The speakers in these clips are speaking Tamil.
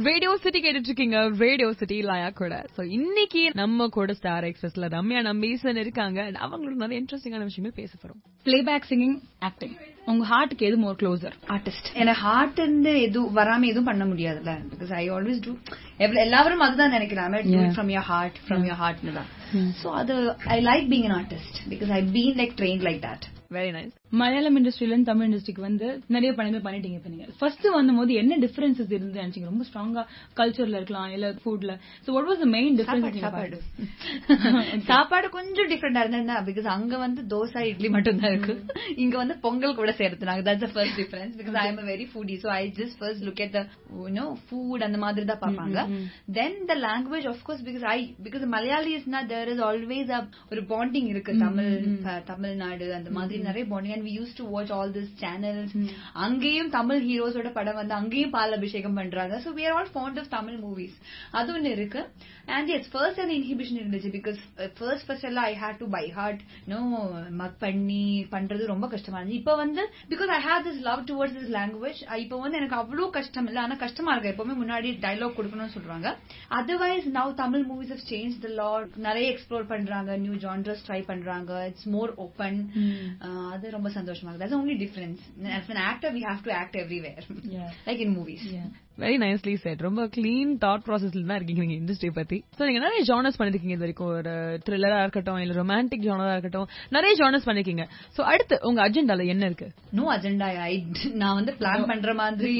ரேடியோ சிட்டி கேட்டுட்டு இருக்கீங்க. ரேடியோ சிட்டி லயா கூட. சோ இன்னைக்கு நம்ம கூட ஸ்டார் எக்ஸ்பிரஸ்ல ரம்யா நம்பீசன் இருக்காங்க. அவங்களோட நிறைய இன்ட்ரெஸ்டிங்கான விஷயங்கள் பேச போறோம். பிளேபேக் சிங்கிங், ஆக்டிங், உங்க ஹார்ட்டுக்கு எது மோர் க்ளோசர்? ஆர்டிஸ்ட். எனக்கு ஹார்ட் இருந்து எதுவும் வராம எதுவும் பண்ண முடியாதுல்ல. பிகாஸ் ஐ ஆல்வேஸ் டூ, எல்லாரும் அதுதான் நினைக்கிறாங்க, from your heart, from your ஹார்ட்னு தான். சோ அது I like being an artist because I've been like trained like that. Very nice. Malayalam இண்டஸ்ட்ரியில இருந்து தமிழ் இண்டஸ்ட்ரிக்கு வந்து நிறைய படங்கள் பண்ணிட்டீங்க. இப்ப நீங்க ஃபர்ஸ்ட் வந்தபோது என்ன டிஃபரன்சஸ் இருந்து நினைச்சீங்க? ரொம்ப ஸ்ட்ராங்கா கல்ச்சர்ல இருக்கலாம், இல்ல ஃபுட்ல. So what was the main difference? சாப்பாடு கொஞ்சம் டிஃபரெண்டா இருந்தா, பிகாஸ் அங்க வந்து தோசை இட்லி மட்டும் தான் இருக்கு, இங்க வந்து பொங்கல் கூட சேர்த்துனாங்க. That's the first difference. Because I am a very foodie, so I just first look at the food அந்த மாதிரி தான் பாப்பாங்க. Then the language, of course, because Malayali is not there, is always ஒரு bonding இருக்கு. தமிழ்நாடு அந்த மாதிரி நிறைய bonding, and we used to watch all these channels. அங்கேயும் தமிழ் ஹீரோஸோட படம் வந்து அங்கேயும் பால் அபிஷேகம் பண்றாங்க. So we are all fond of Tamil movies. அது ஒன்னு இருக்கு. And yes, first அந்த inhibition இருந்துச்சு, because first எல்லாம் I had to by heart மக் பண்ணி பண்றது ரொம்ப கஷ்டமா இருந்துச்சு. இப்ப வந்து because I have this love towards this language, இப்ப வந்து எனக்கு அவ்வளவு கஷ்டம் இல்ல. ஆனா கஷ்டமா இருக்கு, எப்பவுமே முன்னாடி டைலாக் கொடுக்கணும்னு சொல்றாங்க. Otherwise now Tamil movies have changed a lot. நிறைய எக்ஸ்ப்ளோர் பண்றாங்க, நியூ ஜான்ரஸ் ட்ரை பண்றாங்க. It's more open. அது ரொம்ப சந்தோஷமா இருக்கு. That's the only difference. As an actor we have to act everywhere, like in movies. Very nicely set. ரொம்ப கிளீன் தாட் ப்ராசஸ்ல தான் இருக்கீங்க நீங்க இண்டஸ்ட்ரி பத்தி. சோ நீங்க நிறைய ஜானர்ஸ் பண்ணிருக்கீங்க இது வரைக்கும். ஒரு த்ரில்லரா இருக்கட்டும், இல்ல ரொமான்டிக் ஜானரா இருக்கட்டும், நிறைய ஜானர்ஸ் பண்ணிருக்கீங்க. சோ அடுத்து உங்க அஜெண்டால என்ன இருக்கு? No agenda. நான் வந்து பிளான் பண்ற மாதிரி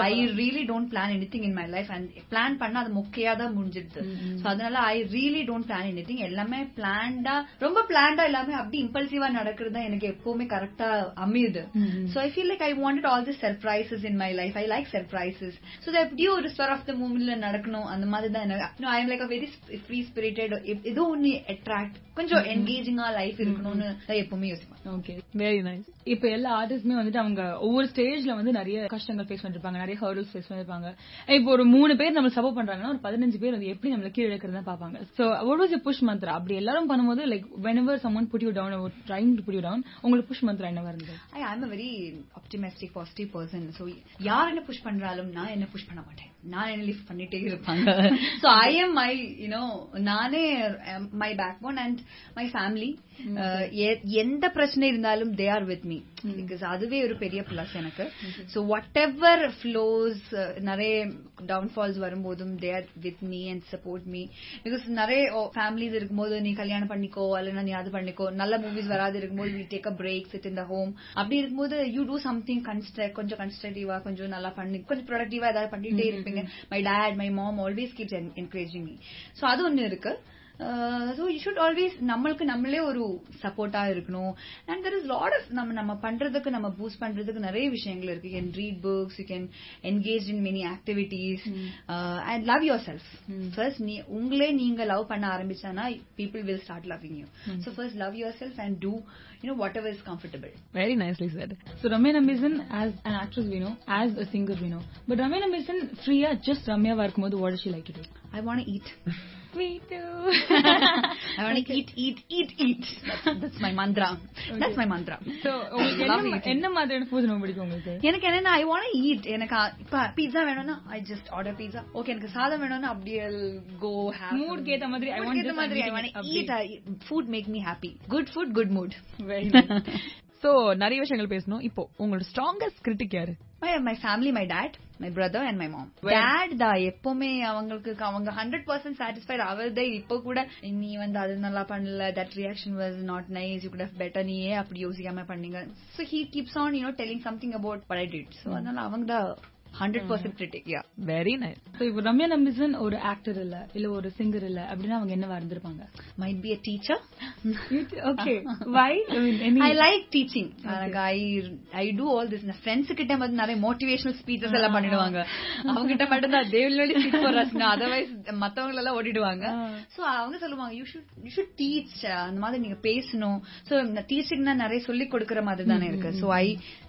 I really don't plan anything in my life. And plan பண்ணா அது மொக்கையா தான் முடிஞ்சிடுது. சோ அதனால I really don't plan anything. எல்லாமே பிளான்டா, ரொம்ப பிளான்டா எல்லாமே அப்படி இம்பல்சிவா நடக்கிறது தான் எனக்கு எப்பவுமே கரெக்டா அமையுது. So I feel like I wanted all this surprises in my life. I like surprises. So that எப்படியோ ஒரு ஸ்பர் ஆஃப் த மூமெண்ட்ல நடக்கணும், அந்த மாதிரி தான் எனக்கு. I am like a very free spirited. ஏதோ ஒன்னு அட்ராக்ட், கொஞ்சம் என்கேஜிங்கா லைஃப் இருக்கணும்னு எப்பவுமே யோசிப்பேன். Okay, very nice. இப்ப எல்லா ஆர்டிஸ்டுமே வந்துட்டு அவங்க ஒவ்வொரு ஸ்டேஜ்ல வந்து நிறைய கஷ்டங்கள் ஃபேஸ் பண்ணிருப்பாங்க, நிறைய ஹர்டல்ஸ் ஃபேஸ் பண்ணிருப்பாங்க. இப்போ ஒரு 3 பேர் நம்ம சப்போர்ட் பண்றாங்கன்னா ஒரு 15 பேர் வந்து எப்படி நம்மள கீழ இறக்குறதா பாப்பாங்க. So what was the push mantra? அப்படி எல்லாரும் பண்ணும்போது like whenever someone put you down or trying to put you down, உங்களுக்கு புஷ் மந்த்ரா என்னவா இருந்தது? I am a very optimistic, positive person. So யார் என்ன புஷ் பண்றாலும் நான் என்ன புஷ் பண்ண மாட்டேன். நான் என்ன லிஃப்ட் பண்ணிட்டே இருப்பாங்க. So I am my நானே my backbone and my family. எந்த பிரச்சனை இருந்தாலும் they are with me, because அதுவே ஒரு பெரிய பிளஸ் எனக்கு. So whatever flows, நிறைய டவுன்ஃபால்ஸ் வரும்போதும் they are with me and support me, because நிறைய ஃபேமிலிஸ் இருக்கும்போது நீ கல்யாணம் பண்ணிக்கோ, அல்லனா நீ அது பண்ணிக்கோ, நல்ல மூவிஸ் வராது இருக்கும்போது we take a break, sit in the home. அப்படி இருக்கும்போது you do something கொஞ்சம் கன்ஸ்ட்ரக்டிவா, கொஞ்சம் நல்லா பண்ணி, கொஞ்சம் ப்ரொடக்டிவா ஏதாவது பண்ணிட்டே இருப்பீங்க. My dad, my mom always keeps encouraging me. So அது ஒன்னு இருக்கு. So you should always நம்மளுக்கு நம்மளே ஒரு சப்போர்ட்டா இருக்கணும். And there is lot of நம்ம பண்றதுக்கு, நம்ம பூஸ்ட் பண்றதுக்கு நிறைய விஷயங்கள் இருக்கு. You can read books, you can engage in many activities, and love yourself. First நீங்க லவ் பண்ண ஆரம்பிச்சானா people will start loving you. So first love yourself and do whatever is comfortable. Very nicely said. So Ramya Nambison, as an actress we know, as a singer we know, but Ramya Nambison free-ஆ just ரம்யாவா இருக்கும்போது what does she like to do? I want to eat. Me too. I want to eat. That's my mantra. Okay. That's my mantra. So என்ன மாதிரியான ஃபுட் ரொம்ப பிடிக்கும் உங்களுக்கு? எனக்கு என்னன்னா I want to eat. எனக்கு இப்ப பீட்சா வேணும்னா I just order pizza. Okay, எனக்கு சாதம் வேணும்னா அப்படியே go have mood கேத்த மாதிரி I want to eat. Food make me happy. Good food, good mood. Very nice. So நிறைய விஷயங்கள் பேசணும். இப்போ உங்களோட ஸ்ட்ராங்கஸ்ட் கிரிட்டிக் யாரு? My family, my dad, my brother and my mom. Dad da எப்பவுமே அவங்க 100% satisfied ஆவதே. இப்போ கூட நீ வந்து அது நல்லா பண்ணல, that reaction was not nice, you could have better, நீயே அப்படி யோசிக்காம பண்ணீங்க. So he keeps on telling something about what I did. So அதனால அவங்க da 100% critic. Yeah, very nice. So if Ramya Nambison ஒரு ஆக்டர் இல்ல ஒரு சிங்கர் இல்ல அப்படினா அவங்க என்னவா இருந்திருப்பாங்க? Might be a teacher. Okay, why? I like teaching. I do all this. Na friends கிட்ட வந்து நிறைய motivational speeches எல்லாம் பண்ணிடுவாங்க. அவங்க கிட்ட மட்டும் தான் they will only sit for us. Otherwise மத்தவங்க எல்லாம் ஓடிடுவாங்க. So அவங்க சொல்லுவாங்க you should teach. அந்த மாதிரி நீங்க பேசணும். So டீச்சிங்னா நிறைய சொல்லி கொடுக்கிற மாதிரி தானே இருக்கு. So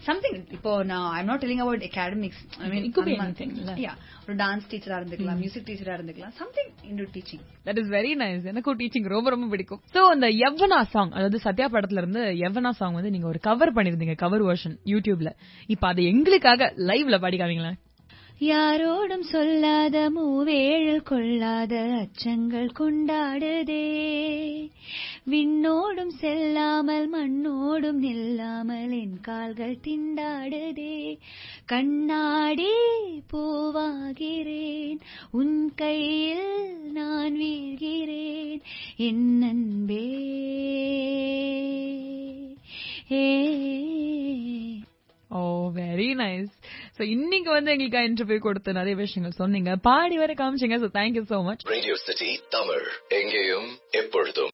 something இப்போ I'm not telling about academics. I mean, it could be anything. Yeah, ஒரு டான்ஸ் டீச்சரா இருந்துக்கலாம், மியூசிக் டீச்சரா இருந்துக்கலாம், something into teaching. That is very nice. எனக்கு டீச்சிங் ரொம்ப பிடிக்கும். சோ அந்த யவனா சாங், அதாவது சத்யா படத்துல இருந்து யவனா சாங் வந்து நீங்க ஒரு கவர் பண்ணிருந்தீங்க, கவர் வெர்ஷன் யூடியூப்ல. இப்ப அதை எங்களுக்காக லைவ்ல பாடி காமிங்களா? யாரோடும் சொல்லாத மூவேழல் கொள்ளாத அச்சங்கள் கொண்டாடுதே, விண்ணோடும் செல்லாமல் மண்ணோடும் நில்லாமல் என் கால்கள் திண்டாடுதே, கண்ணாடி பூவாகிறேன் உன் கையில் நான் வீழ்கிறேன் என் அன்பே. ஓ வெரி நைஸ். சோ இன்னைக்கு எங்களுக்கு இன்டர்வியூ கொடுத்து நிறைய விஷயங்கள் சொன்னீங்க, பாடி வர காமிச்சீங்க. So thank you so much. Radio City Tamil, எங்கேயும் எப்பொழுதும்.